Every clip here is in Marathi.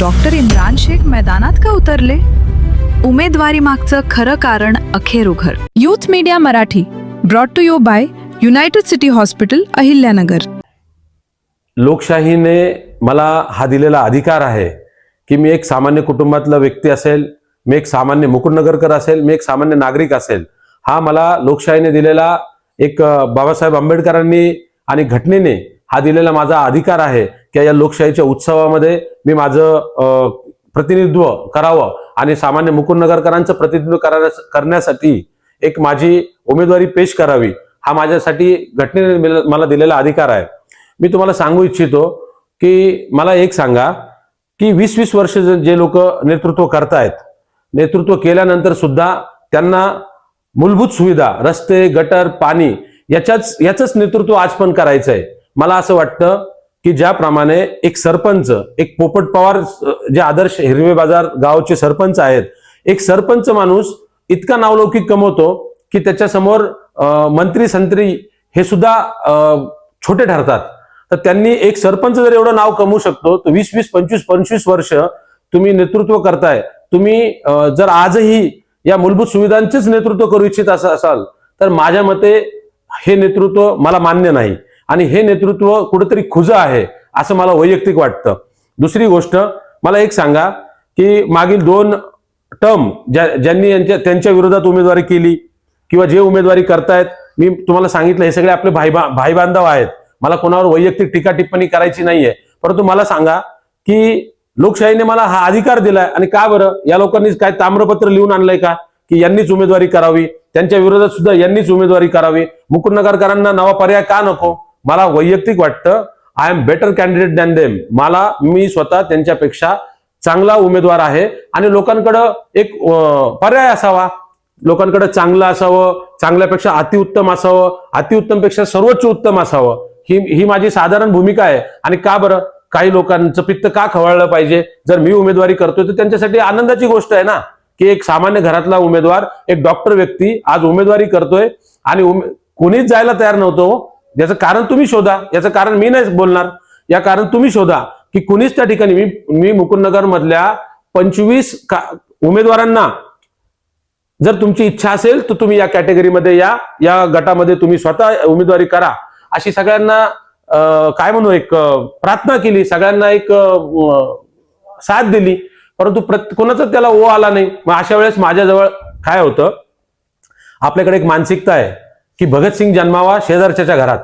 डॉक्टर इम्रान शेख मैदानात का उतरले? उमेदवारी मागचं खरं कारण अखेर उघड. Youth media Marathi brought to you by united city hospital, Ahilyanagar. लोकशाहीने मला हा दिलेला अधिकार आहे की मी एक सामान्य कुटुंबातला व्यक्ती असेल, मी एक सामान्य मुकुंदनगरकर असेल, मी एक सामान्य नागरिक असेल, हा मला लोकशाहीने दिलेला एक बाबासाहेब आंबेडकरांनी आणि घटनेने हा दिलेला माझा अधिकार आहे की या लोकशाहीच्या उत्सवामध्ये मी माझं प्रतिनिधित्व करावं आणि सामान्य मुकुंदनगरकरांचं प्रतिनिधित्व करण्यासाठी एक माझी उमेदवारी पेश करावी. हा माझ्यासाठी घटनेने मला दिलेला अधिकार आहे. मी तुम्हाला सांगू इच्छितो की मला एक सांगा की 20-20 वर्ष जे लोक नेतृत्व करतायत, नेतृत्व केल्यानंतर सुद्धा त्यांना मूलभूत सुविधा, रस्ते, गटर, पाणी याचंच नेतृत्व आज पण करायचं आहे. मला असं वाटतं की ज्याप्रमाणे एक सरपंच, एक पोपट पवार जे आदर्श हिरवे बाजार गावचे सरपंच आहेत, एक सरपंच माणूस इतका नावलौकिक कमवतो की त्याच्यासमोर मंत्री संत्री हे सुद्धा छोटे ठरतात. तर त्यांनी एक सरपंच जर एवढं नाव कमवू शकतो तर 20-20, 25-25 वर्ष तुम्ही नेतृत्व करताय. तुम्ही जर आजही या मूलभूत सुविधांचेच नेतृत्व करू इच्छित असाल तर माझ्या मते हे नेतृत्व मला मान्य नाही आणि हे नेतृत्व कुठेतरी खुजं आहे असं मला वैयक्तिक वाटतं. दुसरी गोष्ट, मला एक सांगा की मागील 2 टर्म ज्यांनी त्यांच्या विरोधात उमेदवारी केली किंवा जे उमेदवारी करतायत, मी तुम्हाला सांगितलं हे सगळे आपले भाई बांधव आहेत. मला कोणावर वैयक्तिक टीका टिप्पणी करायची नाहीये, परंतु मला सांगा की लोकशाहीने मला हा अधिकार दिलाय आणि का बरं या लोकांनी काय ताम्रपत्र लिहून आणलंय का की यांनीच उमेदवारी करावी, त्यांच्या विरोधात सुद्धा यांनीच उमेदवारी करावी, मुकुंदनगरकरांना नवा पर्याय का नको? मला वैयक्तिक वाटतं I am better candidate than them. मी स्वतः त्यांच्यापेक्षा चांगला उमेदवार आहे आणि लोकांकडं एक पर्याय असावा, लोकांकडे चांगलं असावं, चांगल्यापेक्षा अतिउत्तम असावं, अतिउत्तमपेक्षा सर्वोच्च उत्तम असावं, ही माझी साधारण भूमिका आहे. आणि का बरं काही लोकांचं पित्त का खवळलं पाहिजे? जर मी उमेदवारी करतोय तर त्यांच्यासाठी आनंदाची गोष्ट आहे ना की एक सामान्य घरातला उमेदवार, एक डॉक्टर व्यक्ती आज उमेदवारी करतोय आणि कोणीच जायला तयार नव्हतं. याचं कारण तुम्ही शोधा, याचं कारण मी नाही बोलणार, या कारण तुम्ही शोधा की कुणीच त्या ठिकाणी मी मुकुंदनगर मधल्या 25 उमेदवारांना, जर तुमची इच्छा असेल तर तुम्ही या कॅटेगरीमध्ये या गटामध्ये तुम्ही स्वतः उमेदवारी करा अशी सगळ्यांना काय म्हणू एक प्रार्थना केली, सगळ्यांना एक साथ दिली, परंतु कोणाचाच त्याला ओ आला नाही. मग अशा वेळेस माझ्याजवळ काय होतं, आपल्याकडे एक मानसिकता आहे की भगतसिंग जन्मावा शेजारच्या घरात,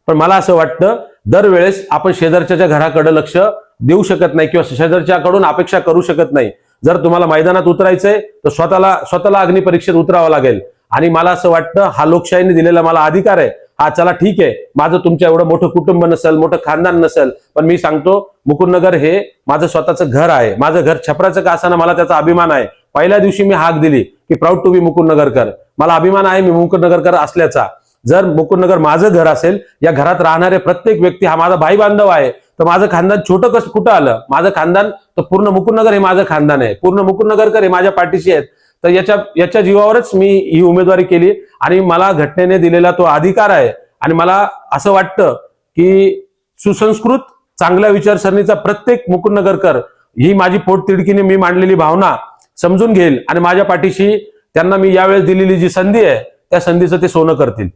पण मला असं वाटतं दरवेळेस आपण शेजारच्या घराकडे लक्ष देऊ शकत नाही किंवा शेजारच्याकडून अपेक्षा करू शकत नाही. जर तुम्हाला मैदानात उतरायचंय तर स्वतःला अग्निपरीक्षेत उतरावं लागेल. आणि मला असं वाटतं हा लोकशाहीने दिलेला मला अधिकार आहे. हा चला ठीक आहे, माझं तुमच्या एवढं मोठं कुटुंब नसेल, मोठं खानदान नसेल, पण मी सांगतो मुकुंदनगर हे माझं स्वतःचं घर आहे. माझं घर छपराचं का असताना मला त्याचा अभिमान आहे. पहिल्या दिवशी मी हाक दिली की प्राऊड टू बी मुकुंदनगरकर. मला अभिमान आहे मी मुकुंदनगरकर असल्याचा. जर मुकुंदनगर माझं घर असेल, या घरात राहणारे प्रत्येक व्यक्ती हा माझा भाई बांधव आहे, तर माझं खानदान छोटं कसं कुठं आलं? माझं खानदान तर पूर्ण मुकुंदनगर हे माझं खानदान आहे, पूर्ण मुकुंदनगरकर हे माझ्या पाठीशी आहेत. तर याच्या जीवावरच मी ही उमेदवारी केली आणि मला घटनेने दिलेला तो अधिकार आहे. आणि मला असं वाटतं की सुसंस्कृत चांगल्या विचारसरणीचा प्रत्येक मुकुंदनगरकर ही माझी पोटतिडकीने मी मांडलेली भावना समजून घेईल आणि माझ्या पाठीशी त्यांना मी यावेळेस दिलेली जी संधी आहे त्या संधीचं ते सोनं करतील.